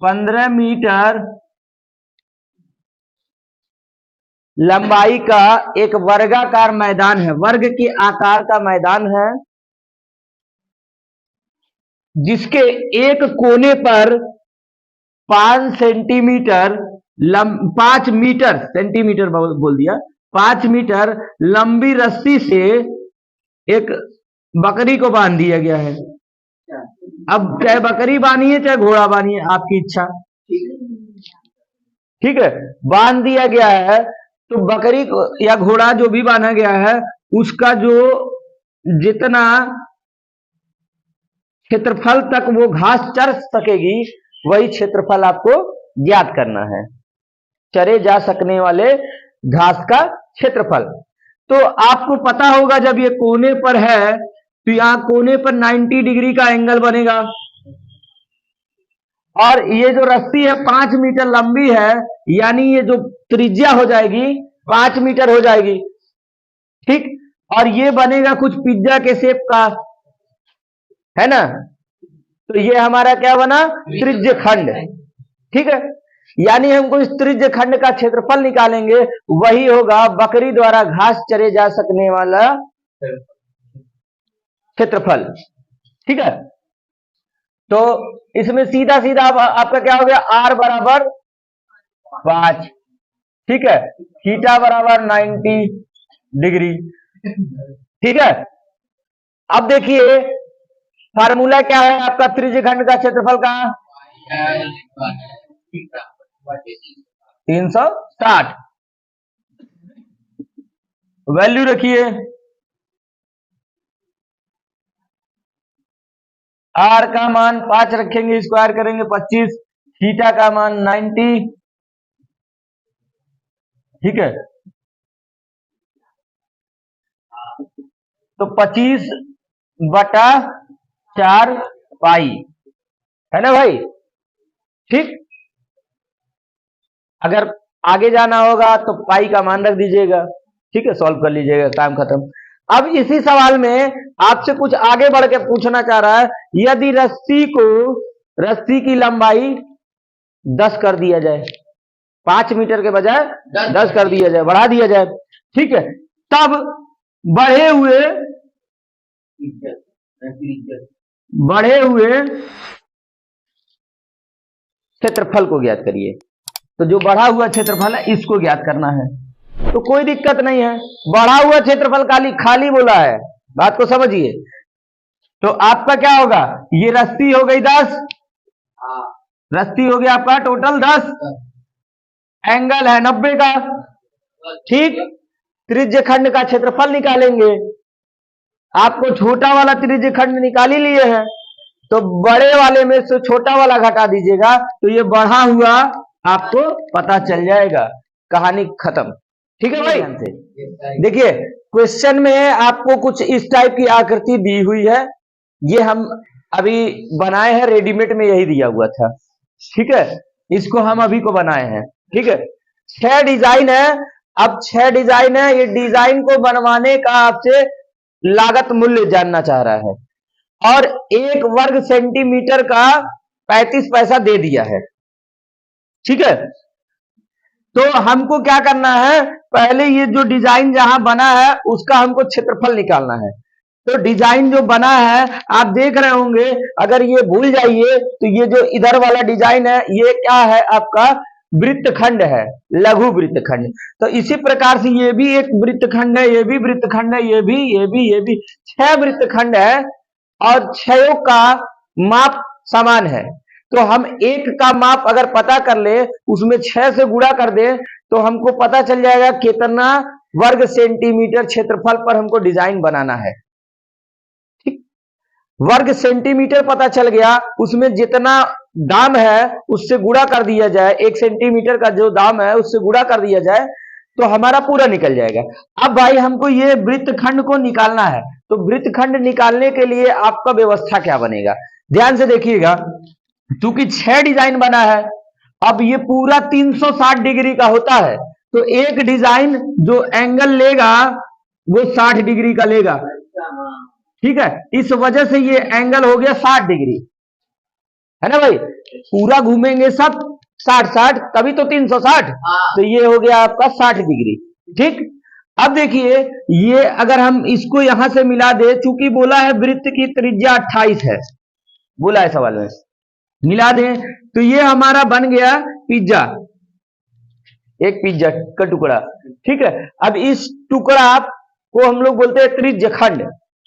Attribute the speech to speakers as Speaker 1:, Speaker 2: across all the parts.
Speaker 1: 15 metre लंबाई का एक वर्गाकार मैदान है, वर्ग के आकार का मैदान है, जिसके एक कोने पर 5 सेंटीमीटर 5 मीटर सेंटीमीटर बोल दिया 5 मीटर लंबी रस्सी से एक बकरी को बांध दिया गया है। अब चाहे बकरी बांधिए चाहे घोड़ा बांधिए, आपकी इच्छा, ठीक है। बांध दिया गया है तो बकरी को या घोड़ा जो भी बांधा गया है उसका जो जितना क्षेत्रफल तक वो घास चर सकेगी वही क्षेत्रफल आपको ज्ञात करना है, चरे जा सकने वाले घास का क्षेत्रफल। तो आपको पता होगा जब ये कोने पर है तो यहां कोने पर 90 डिग्री का एंगल बनेगा, और ये जो रस्सी है 5 मीटर लंबी है, यानी ये जो त्रिज्या हो जाएगी 5 मीटर हो जाएगी, ठीक। और ये बनेगा कुछ पिज्जा के शेप का, है ना। तो ये हमारा क्या बना, त्रिज्य खंड, ठीक है। यानी हमको इस त्रिज्य खंड का क्षेत्रफल निकालेंगे, वही होगा बकरी द्वारा घास चरे जा सकने वाला क्षेत्रफल, ठीक है। तो इसमें सीधा सीधा आपका क्या हो गया, r बराबर 5, ठीक है, थीटा बराबर 90 डिग्री, ठीक है। अब देखिए फार्मूला क्या है आपका त्रिज्य खंड का क्षेत्रफल का, 360, वैल्यू रखिए, r का मान 5 रखेंगे, स्क्वायर करेंगे 25, थीटा का मान 90, ठीक है। तो 25/4 पाई, है ना भाई, ठीक। अगर आगे जाना होगा तो पाई का मान रख दीजिएगा, ठीक है, सॉल्व कर लीजिएगा, काम खत्म। अब इसी सवाल में आपसे कुछ आगे बढ़ के पूछना चाह रहा है, यदि रस्सी की लंबाई 10 कर दिया जाए, 5 मीटर के बजाय 10 कर दिया जाए, बढ़ा दिया जाए, ठीक है, तब बढ़े हुए क्षेत्रफल को ज्ञात करिए। तो जो बढ़ा हुआ क्षेत्रफल है इसको ज्ञात करना है, तो कोई दिक्कत नहीं है, बढ़ा हुआ क्षेत्रफल खाली बोला है, बात को समझिए। तो आपका क्या होगा, ये रस्सी हो गई 10, रस्सी हो गया आपका टोटल 10, एंगल है 90 का, ठीक। त्रिज्य खंड का क्षेत्रफल निकालेंगे, आपको छोटा वाला त्रिज्य खंड निकाल ही लिए हैं, तो बड़े वाले में से छोटा वाला घटा दीजिएगा, तो ये बढ़ा हुआ आपको पता चल जाएगा, कहानी खत्म, ठीक है भाई। देखिए क्वेश्चन में आपको कुछ इस टाइप की आकृति दी हुई है, ये हम अभी बनाए हैं, रेडीमेड में यही दिया हुआ था, ठीक है, इसको हम अभी को बनाए हैं, ठीक है। 6 डिजाइन है, अब 6 डिजाइन है, ये डिजाइन को बनवाने का आपसे लागत मूल्य जानना चाह रहा है, और 1 वर्ग सेंटीमीटर का 35 पैसा दे दिया है, ठीक है। तो हमको क्या करना है, पहले ये जो डिजाइन जहां बना है उसका हमको क्षेत्रफल निकालना है। तो डिजाइन जो बना है आप देख रहे होंगे, अगर ये भूल जाइए तो ये जो इधर वाला डिजाइन है ये क्या है आपका, वृत्तखंड है, लघु वृत्तखंड। तो इसी प्रकार से ये भी एक वृत्तखंड है, ये भी वृत्तखंड है, ये भी 6 वृत्तखंड है, और 6 का माप समान है। तो हम एक का माप अगर पता कर ले, उसमें 6 से गुणा कर दे, तो हमको पता चल जाएगा कितना वर्ग सेंटीमीटर क्षेत्रफल पर हमको डिजाइन बनाना है, ठीक। वर्ग सेंटीमीटर पता चल गया, उसमें जितना दाम है उससे गुणा कर दिया जाए, 1 सेंटीमीटर का जो दाम है उससे गुणा कर दिया जाए, तो हमारा पूरा निकल जाएगा। अब भाई हमको ये वृत्तखंड को निकालना है, तो वृत्तखंड निकालने के लिए आपका व्यवस्था क्या बनेगा, ध्यान से देखिएगा। चूंकि 6 डिजाइन बना है, अब ये पूरा 360 डिग्री का होता है, तो एक डिजाइन जो एंगल लेगा वो 60 डिग्री का लेगा, ठीक है। इस वजह से ये एंगल हो गया 60 डिग्री, है ना भाई, पूरा घूमेंगे सब 60-60, तभी तो 360। तो ये हो गया आपका 60 डिग्री। ठीक, अब देखिए ये अगर हम इसको यहां से मिला दे, चूंकि बोला है वृत्त की त्रिज्या 28 है, बोला है सवाल में, मिला दें तो ये हमारा बन गया पिज्जा, एक पिज्जा का टुकड़ा। ठीक है, अब इस टुकड़ा को हम लोग बोलते हैं त्रिज्य खंड।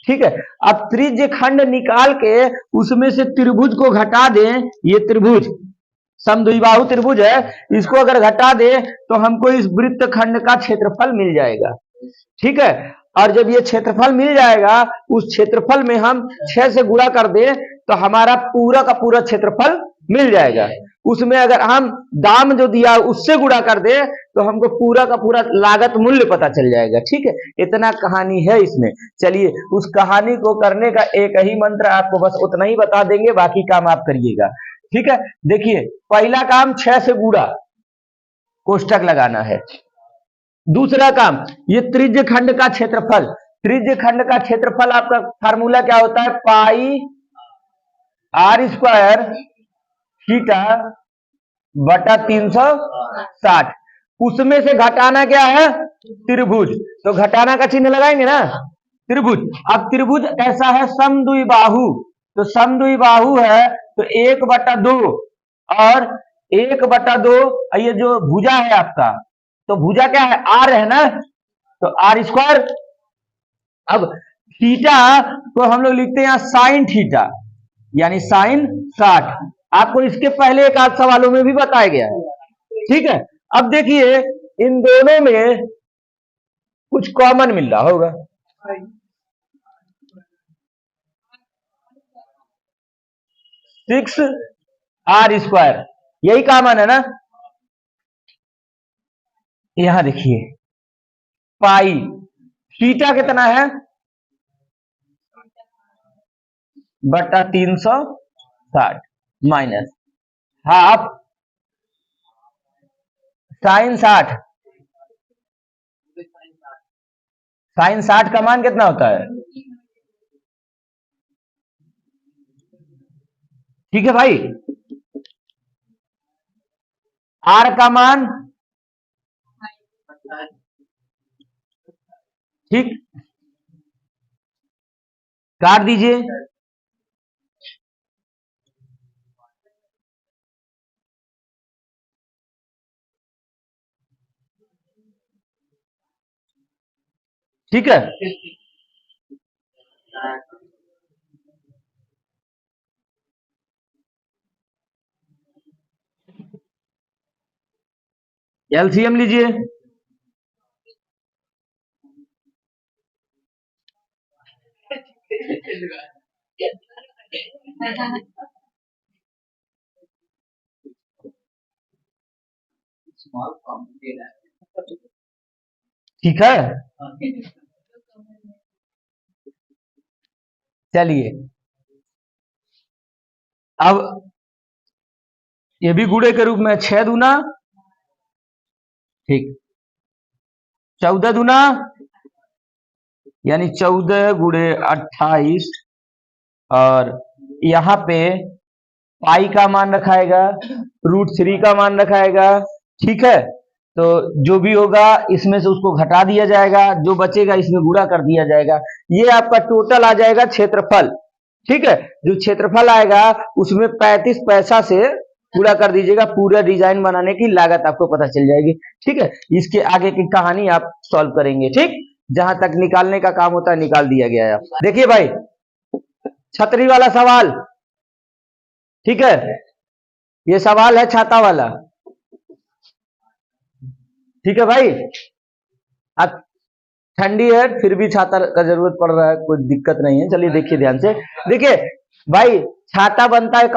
Speaker 1: ठीक है, अब त्रिज्य खंड निकाल के उसमें से त्रिभुज को घटा दें, ये त्रिभुज समद्विबाहु त्रिभुज है, इसको अगर घटा दे तो हमको इस वृत्त खंड का क्षेत्रफल मिल जाएगा। ठीक है, और जब ये क्षेत्रफल मिल जाएगा, उस क्षेत्रफल में हम 6 से गुणा कर दें तो हमारा पूरा का पूरा क्षेत्रफल मिल जाएगा। उसमें अगर हम दाम जो दिया उससे गुणा कर दे तो हमको पूरा का पूरा लागत मूल्य पता चल जाएगा। ठीक है, इतना कहानी है इसमें। चलिए, उस कहानी को करने का एक ही मंत्र, आपको बस उतना ही बता देंगे, बाकी काम आप करिएगा। ठीक है, देखिए पहला काम 6 से गुणा, कोष्ठक लगाना है। दूसरा काम, ये त्रिज्य खंड का क्षेत्रफल, त्रिज्य खंड का क्षेत्रफल आपका फार्मूला क्या होता है, पाई आर स्क्वायर थीटा बटा 360। उसमें से घटाना क्या है, त्रिभुज, तो घटाना का चिन्ह लगाएंगे ना, त्रिभुज। अब त्रिभुज कैसा है, समद्विबाहु, तो समद्विबाहु है तो 1/2 और 1/2, ये जो भुजा है आपका, तो भुजा क्या है, आर है ना, तो आर स्क्वायर। अब थीटा को हम लोग लिखते हैं यहां साइन थीटा, यानी साइन 60। आपको इसके पहले एक आध सवालों में भी बताया गया है। ठीक है, अब देखिए इन दोनों में कुछ कॉमन मिल रहा होगा, 6r², यही कॉमन है ना। यहां देखिए पाई थीटा कितना है, बटा 360 माइनस हाफ साइन 60। साइन 60 का मान कितना होता है, ठीक है भाई, आर का मान, ठीक, काट दीजिए। ठीक है, एलसीएम लीजिए। ठीक है, चलिए अब ये भी गुणे के रूप में 6 दूना, ठीक, 14 दूना यानी 14 गुणे 28, और यहां पे पाई का मान रखाएगा, √3 का मान रखाएगा। ठीक है, तो जो भी होगा इसमें से उसको घटा दिया जाएगा, जो बचेगा इसमें गुणा कर दिया जाएगा। ये आपका टोटल आ जाएगा क्षेत्रफल। ठीक है, जो क्षेत्रफल आएगा उसमें 35 पैसा से पूरा कर दीजिएगा, पूरा डिजाइन बनाने की लागत आपको पता चल जाएगी। ठीक है, इसके आगे की कहानी आप सॉल्व करेंगे। ठीक, जहां तक निकालने का काम होता है निकाल दिया गया है। देखिए भाई, छतरी वाला सवाल, ठीक है, ये सवाल है छाता वाला। ठीक है भाई, अब ठंडी है फिर भी छाता का जरूरत पड़ रहा है, कोई दिक्कत नहीं है। चलिए देखिए ध्यान से, देखिए भाई छाता बनता है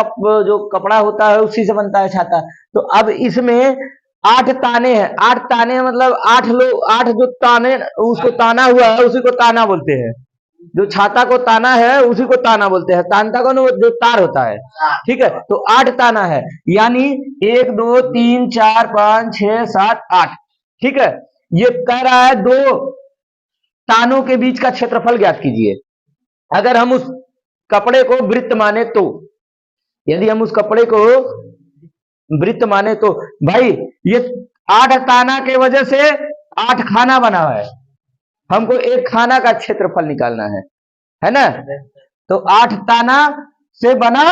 Speaker 1: जो कपड़ा होता है उसी से बनता है छाता। तो अब इसमें 8 ताने हैं, 8 ताने मतलब 8 लोग, 8 जो ताने, उसको ताना हुआ है उसी को ताना बोलते हैं। जो छाता को ताना है उसी को ताना बोलते हैं। तानता कौन, जो तार होता है। ठीक है, तो 8 ताना है, यानी 1 2 3 4 5 6 7 8। ठीक है, ये कह रहा है 2 तानों के बीच का क्षेत्रफल ज्ञात कीजिए। अगर हम उस कपड़े को वृत्त माने तो यदि हम उस कपड़े को वृत्त माने तो भाई ये 8 ताना के वजह से 8 खाना बना है, हमको एक खाना का क्षेत्रफल निकालना है ना। तो 8 ताना से बना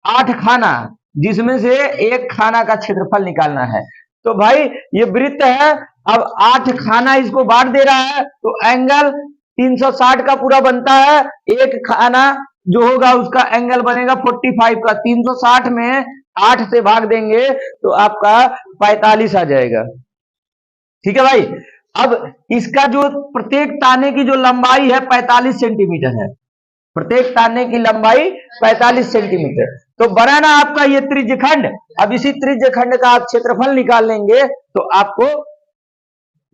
Speaker 1: 8 खाना, जिसमें से एक खाना का क्षेत्रफल निकालना है। तो भाई ये वृत्त है, अब 8 खाना इसको बांट दे रहा है, तो एंगल 360 का पूरा बनता है। एक खाना जो होगा उसका एंगल बनेगा 45 का। 360 में 8 से भाग देंगे तो आपका 45 आ जाएगा। ठीक है भाई। अब इसका जो प्रत्येक ताने की जो लंबाई है 45 सेंटीमीटर है, प्रत्येक ताने की लंबाई 45 सेंटीमीटर। तो बना ना आपका ये त्रिज्यखंड। अब इसी त्रिज्यखंड का आप क्षेत्रफल निकाल लेंगे तो आपको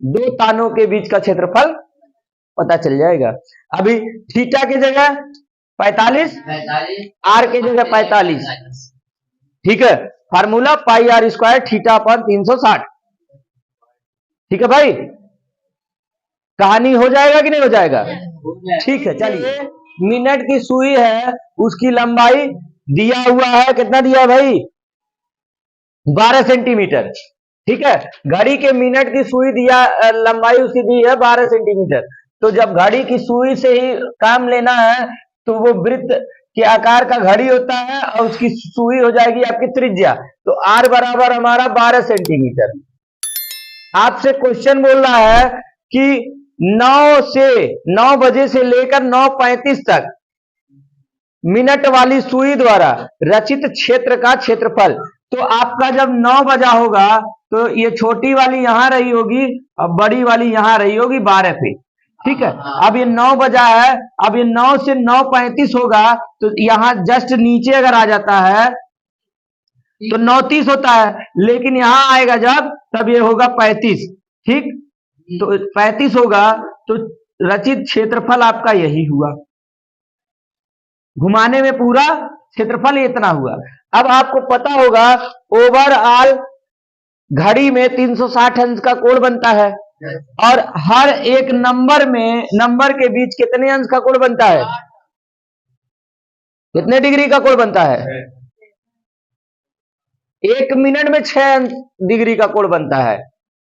Speaker 1: 2 तानों के बीच का क्षेत्रफल पता चल जाएगा। अभी थीटा की जगह 45, आर की जगह 45। ठीक है, formula pi r square theta पर 360। ठीक है भाई, कहानी हो जाएगा कि नहीं हो जाएगा? ठीक है, चलिए। मिनट की सुई है, उसकी लंबाई दिया हुआ है, कितना दिया है भाई? 12 सेंटीमीटर। ठीक है, घड़ी के मिनट की सुई दिया, लंबाई उसकी दी है 12 सेंटीमीटर। तो जब घड़ी की सुई से ही काम लेना है तो वो वृत्त के आकार का घड़ी होता है और उसकी सुई हो जाएगी आपकी त्रिज्या। तो आर बराबर हमारा 12 सेंटीमीटर। आपसे क्वेश्चन बोल रहा है कि 9 बजे से लेकर 9:35 तक मिनट वाली सुई द्वारा रचित क्षेत्र का क्षेत्रफल। तो आपका जब 9 बजा होगा तो ये छोटी वाली यहां रही होगी और बड़ी वाली यहां रही होगी 12 पे। ठीक है, अब ये 9 बजा है, अब ये 9 से 9:35 होगा तो यहां जस्ट नीचे अगर आ जाता है तो 9:30 होता है, लेकिन यहां आएगा जब तब ये होगा 35। ठीक, तो 35 होगा तो रचित क्षेत्रफल आपका यही हुआ। घुमाने में पूरा क्षेत्रफल इतना हुआ। अब आपको पता होगा ओवरऑल घड़ी में 360 अंश का कोण बनता है और हर एक नंबर के बीच कितने अंश का कोण बनता है? कितने डिग्री का कोण बनता है? 1 मिनट में 6 डिग्री का कोण बनता है।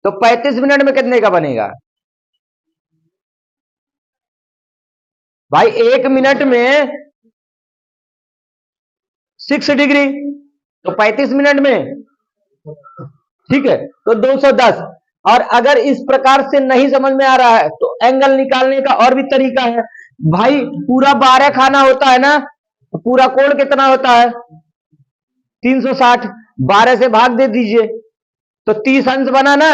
Speaker 1: तो 35 मिनट में कितने का बनेगा भाई? 1 मिनट में 6 डिग्री, तो 35 मिनट में, ठीक है, तो 210। और अगर इस प्रकार से नहीं समझ में आ रहा है तो एंगल निकालने का और भी तरीका है भाई। पूरा 12 खाना होता है ना, तो पूरा कोण कितना होता है? 360। 12 से भाग दे दीजिए तो 30 अंश बना ना,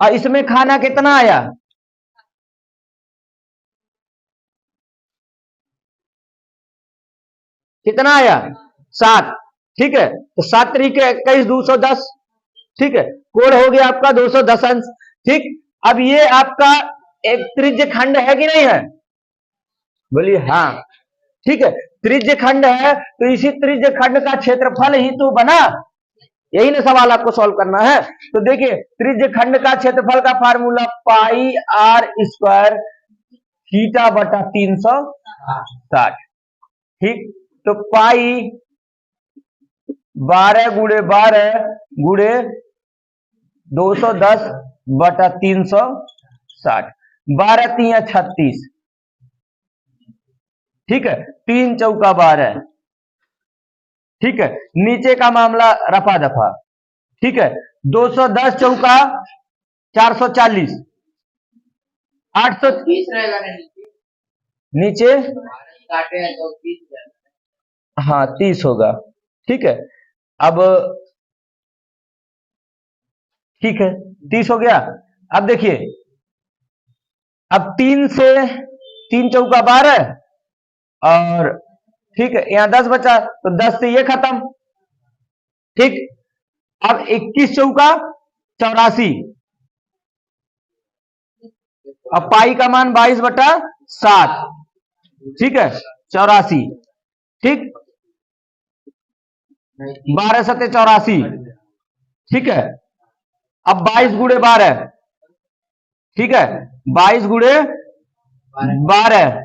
Speaker 1: और इसमें खाना कितना आया? कितना आया? 7। ठीक है, तो 7 तरीके 21, 210। ठीक है, कोण हो गया आपका 210 अंश। ठीक, अब ये आपका एक त्रिज्य खंड है कि नहीं है? बोलिए हाँ। ठीक है, त्रिज्य खंड है तो इसी त्रिज्य खंड का क्षेत्रफल ही तो बना। यही ना सवाल आपको सॉल्व करना है। तो देखिए, त्रिज्य खंड का क्षेत्रफल का formula pi r square theta बटा 360। ठीक, तो पाई 12 गुणे 12 गुणे 210 बटा 360। 12 3 36। ठीक है, 3 चौका 12। ठीक है, नीचे का मामला रफा दफा। ठीक है, 210 चौका 440, 830 रहेगा नीचे, हाँ 30 होगा। ठीक है, अब ठीक है 30 हो गया। अब देखिए, अब 3 से 3 चौका 12 और ठीक है यहां 10 बचा तो 10 से ये खत्म। ठीक, अब 21 चौका 84। अब पाई का मान 22 बटा 7। ठीक है, 84। ठीक, 12 सत्ते 84। ठीक है, अब 22 गुणे 12। ठीक है, 22 गुणे 12।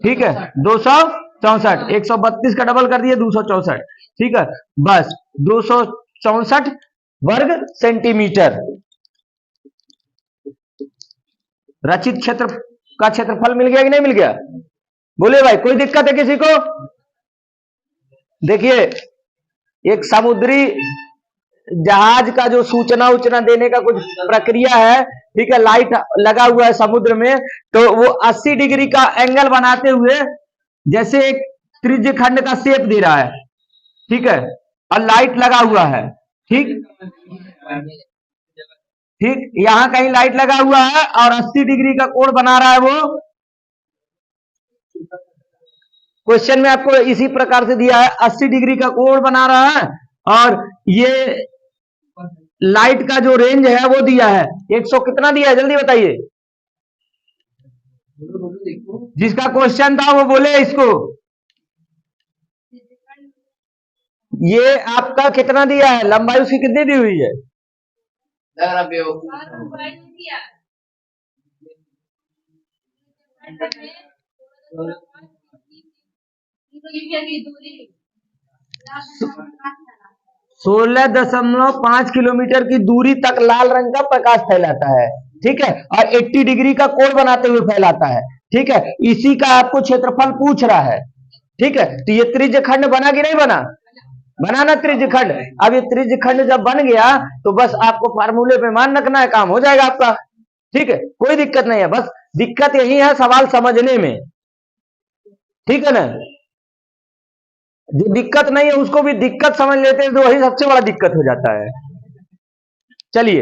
Speaker 1: ठीक है, 200 64, 132 का डबल कर दिए 264, ठीक है, बस 264 वर्ग सेंटीमीटर रचित क्षेत्र का क्षेत्रफल मिल गया कि नहीं मिल गया? बोले भाई, कोई दिक्कत है किसी को? देखिए, एक समुद्री जहाज का जो सूचना उचना देने का कुछ प्रक्रिया है, ठीक है, लाइट लगा हुआ है समुद्र में, तो वो 80 डिग्री का एंगल बनाते हुए जैसे एक त्रिज्य खंड का शेप दे रहा है, ठीक है, और लाइट लगा हुआ है, ठीक ठीक, यहां कहीं लाइट लगा हुआ है और 80 डिग्री का कोण बना रहा है वो। क्वेश्चन में आपको इसी प्रकार से दिया है, 80 डिग्री का कोण बना रहा है और ये लाइट का जो रेंज है वो दिया है 100 कितना दिया है, जल्दी बताइए। जिसका क्वेश्चन था वो बोले इसको। ये आपका कितना दिया है, लंबाई उसकी कितनी दी हुई है? सोलह 16.5 किलोमीटर की दूरी तक लाल रंग का प्रकाश फैलाता है, ठीक है, और 80 डिग्री का कोण बनाते हुए फैलाता है, ठीक है, इसी का आपको क्षेत्रफल पूछ रहा है, ठीक है। तो ये त्रिज्य खंड बना कि नहीं बना? बना ना त्रिज्य खंड। अब ये त्रिज्य खंड जब बन गया तो बस आपको फार्मूले पे मान रखना है, काम हो जाएगा आपका, ठीक है, कोई दिक्कत नहीं है, बस दिक्कत यही है सवाल समझने में, ठीक है ना। जो दिक्कत नहीं है उसको भी दिक्कत समझ लेते हैं तो वही सबसे बड़ा दिक्कत हो जाता है। चलिए